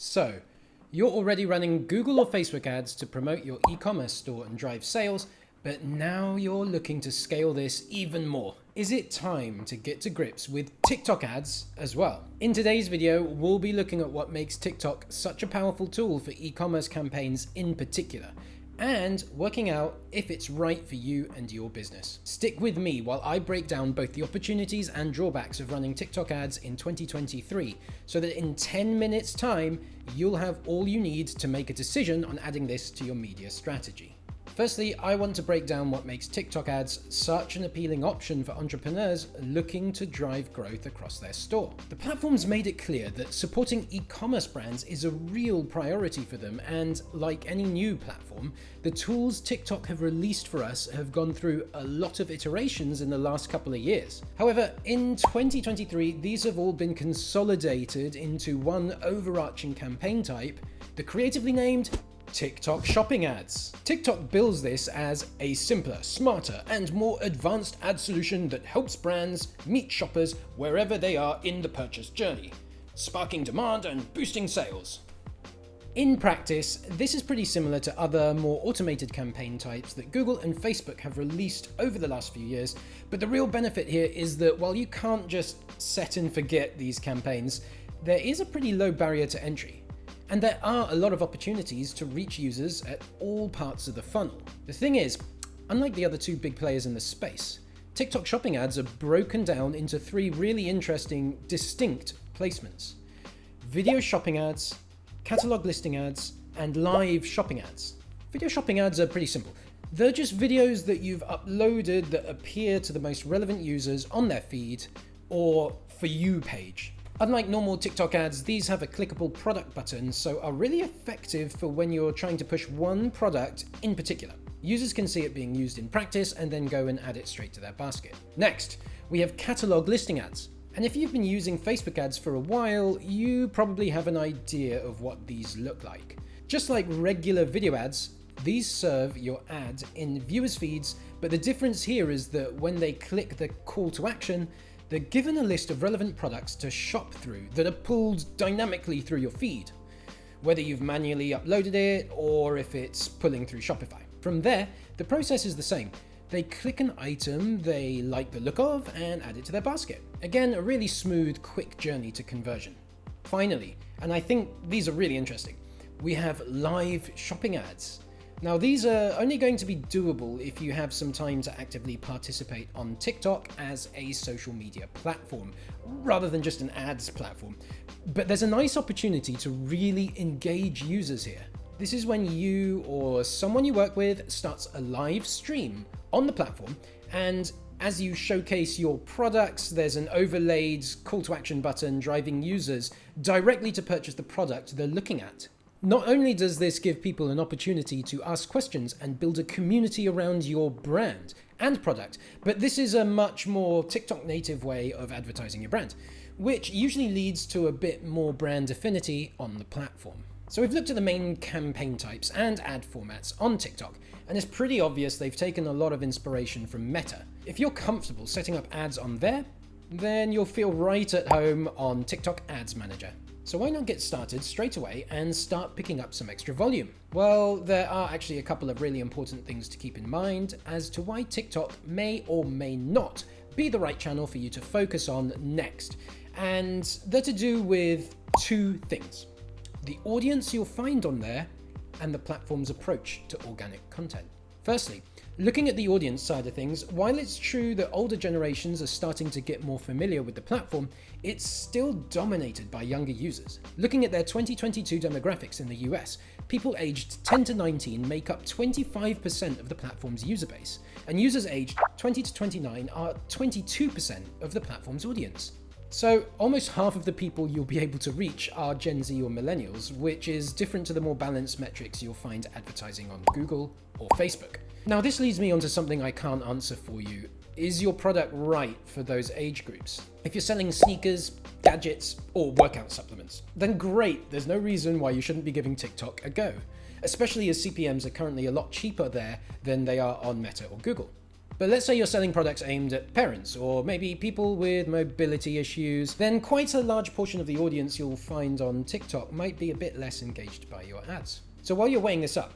So, you're already running Google or Facebook ads to promote your e-commerce store and drive sales, but now you're looking to scale this even more. Is it time to get to grips with TikTok ads as well? In today's video, we'll be looking at what makes TikTok such a powerful tool for e-commerce campaigns in particular, and working out if it's right for you and your business. Stick with me while I break down both the opportunities and drawbacks of running TikTok ads in 2023, so that in 10 minutes time, you'll have all you need to make a decision on adding this to your media strategy. Firstly, I want to break down what makes TikTok ads such an appealing option for entrepreneurs looking to drive growth across their store. The platform's made it clear that supporting e-commerce brands is a real priority for them, and like any new platform, the tools TikTok have released for us have gone through a lot of iterations in the last couple of years. However, in 2023, these have all been consolidated into one overarching campaign type, the creatively named TikTok shopping ads. TikTok bills this as a simpler, smarter, and more advanced ad solution that helps brands meet shoppers wherever they are in the purchase journey, sparking demand and boosting sales. In practice, this is pretty similar to other more automated campaign types that Google and Facebook have released over the last few years, but the real benefit here is that while you can't just set and forget these campaigns, there is a pretty low barrier to entry. And there are a lot of opportunities to reach users at all parts of the funnel. The thing is, unlike the other two big players in the space, TikTok shopping ads are broken down into three really interesting, distinct placements: video shopping ads, catalog listing ads, and live shopping ads. Video shopping ads are pretty simple. They're just videos that you've uploaded that appear to the most relevant users on their feed or For You page. Unlike normal TikTok ads, these have a clickable product button, so are really effective for when you're trying to push one product in particular. Users can see it being used in practice and then go and add it straight to their basket. Next, we have catalog listing ads. And if you've been using Facebook ads for a while, you probably have an idea of what these look like. Just like regular video ads, these serve your ad in viewers' feeds, but the difference here is that when they click the call to action, they're given a list of relevant products to shop through that are pulled dynamically through your feed, whether you've manually uploaded it or if it's pulling through Shopify. From there, the process is the same. They click an item they like the look of and add it to their basket. Again, a really smooth, quick journey to conversion. Finally, and I think these are really interesting, we have live shopping ads. Now, these are only going to be doable if you have some time to actively participate on TikTok as a social media platform, rather than just an ads platform. But there's a nice opportunity to really engage users here. This is when you or someone you work with starts a live stream on the platform, and as you showcase your products, there's an overlaid call to action button driving users directly to purchase the product they're looking at. Not only does this give people an opportunity to ask questions and build a community around your brand and product, but this is a much more TikTok native way of advertising your brand, which usually leads to a bit more brand affinity on the platform. So we've looked at the main campaign types and ad formats on TikTok, and it's pretty obvious they've taken a lot of inspiration from Meta. If you're comfortable setting up ads on there, then you'll feel right at home on TikTok Ads Manager. So why not get started straight away and start picking up some extra volume? Well, there are actually a couple of really important things to keep in mind as to why TikTok may or may not be the right channel for you to focus on next. And they're to do with two things: the audience you'll find on there and the platform's approach to organic content. Firstly, looking at the audience side of things, while it's true that older generations are starting to get more familiar with the platform, it's still dominated by younger users. Looking at their 2022 demographics in the US, people aged 10 to 19 make up 25% of the platform's user base, and users aged 20 to 29 are 22% of the platform's audience. So almost half of the people you'll be able to reach are Gen Z or millennials, which is different to the more balanced metrics you'll find advertising on Google or Facebook. Now, this leads me onto something I can't answer for you. Is your product right for those age groups? If you're selling sneakers, gadgets, or workout supplements, then great, there's no reason why you shouldn't be giving TikTok a go, especially as CPMs are currently a lot cheaper there than they are on Meta or Google. But let's say you're selling products aimed at parents or maybe people with mobility issues, then quite a large portion of the audience you'll find on TikTok might be a bit less engaged by your ads. So while you're weighing this up,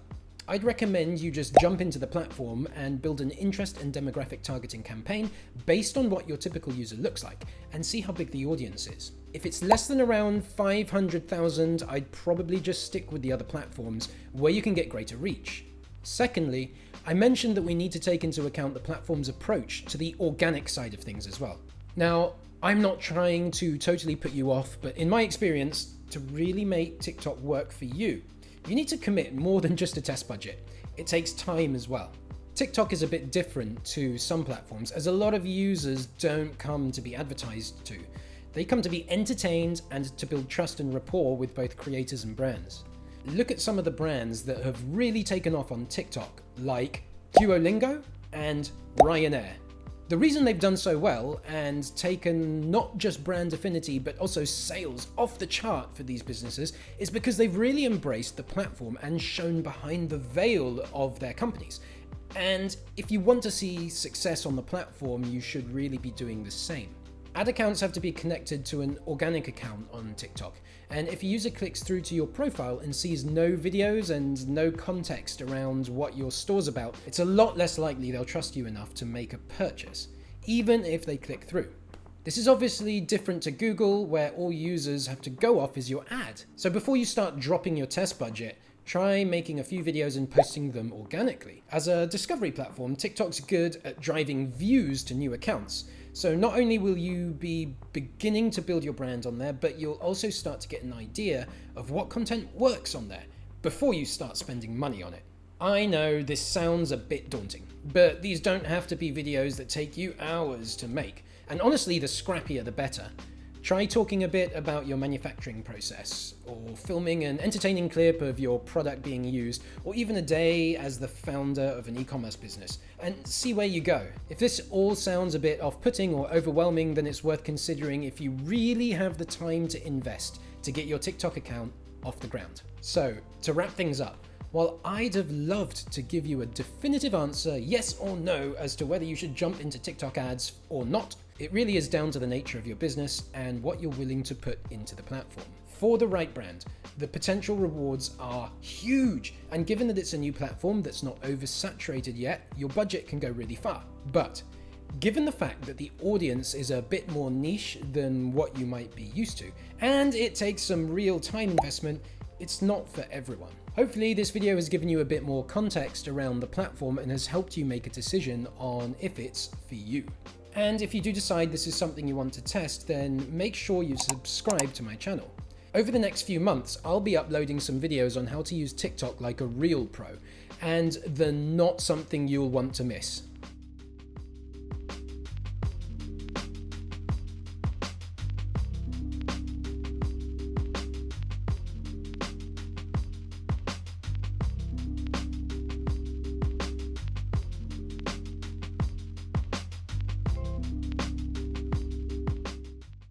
I'd recommend you just jump into the platform and build an interest and demographic targeting campaign based on what your typical user looks like and see how big the audience is. If it's less than around 500,000, I'd probably just stick with the other platforms where you can get greater reach. Secondly, I mentioned that we need to take into account the platform's approach to the organic side of things as well. Now, I'm not trying to totally put you off, but in my experience, to really make TikTok work for you, you need to commit more than just a test budget. It takes time as well. TikTok is a bit different to some platforms as a lot of users don't come to be advertised to. They come to be entertained and to build trust and rapport with both creators and brands. Look at some of the brands that have really taken off on TikTok, like Duolingo and Ryanair. The reason they've done so well and taken not just brand affinity but also sales off the chart for these businesses is because they've really embraced the platform and shown behind the veil of their companies. And if you want to see success on the platform, you should really be doing the same. Ad accounts have to be connected to an organic account on TikTok, and if a user clicks through to your profile and sees no videos and no context around what your store's about, it's a lot less likely they'll trust you enough to make a purchase, even if they click through. This is obviously different to Google, where all users have to go off is your ad. So before you start dropping your test budget, try making a few videos and posting them organically. As a discovery platform, TikTok's good at driving views to new accounts. So not only will you be beginning to build your brand on there, but you'll also start to get an idea of what content works on there before you start spending money on it. I know this sounds a bit daunting, but these don't have to be videos that take you hours to make. And honestly, the scrappier the better. Try talking a bit about your manufacturing process, or filming an entertaining clip of your product being used, or even a day as the founder of an e-commerce business, and see where you go. If this all sounds a bit off-putting or overwhelming, then it's worth considering if you really have the time to invest to get your TikTok account off the ground. So, to wrap things up, while I'd have loved to give you a definitive answer, yes or no, as to whether you should jump into TikTok ads or not, it really is down to the nature of your business and what you're willing to put into the platform. For the right brand, the potential rewards are huge, and given that it's a new platform that's not oversaturated yet, your budget can go really far. But given the fact that the audience is a bit more niche than what you might be used to, and it takes some real time investment, it's not for everyone. Hopefully this video has given you a bit more context around the platform and has helped you make a decision on if it's for you. And if you do decide this is something you want to test, then make sure you subscribe to my channel. Over the next few months, I'll be uploading some videos on how to use TikTok like a real pro, and they're not something you'll want to miss.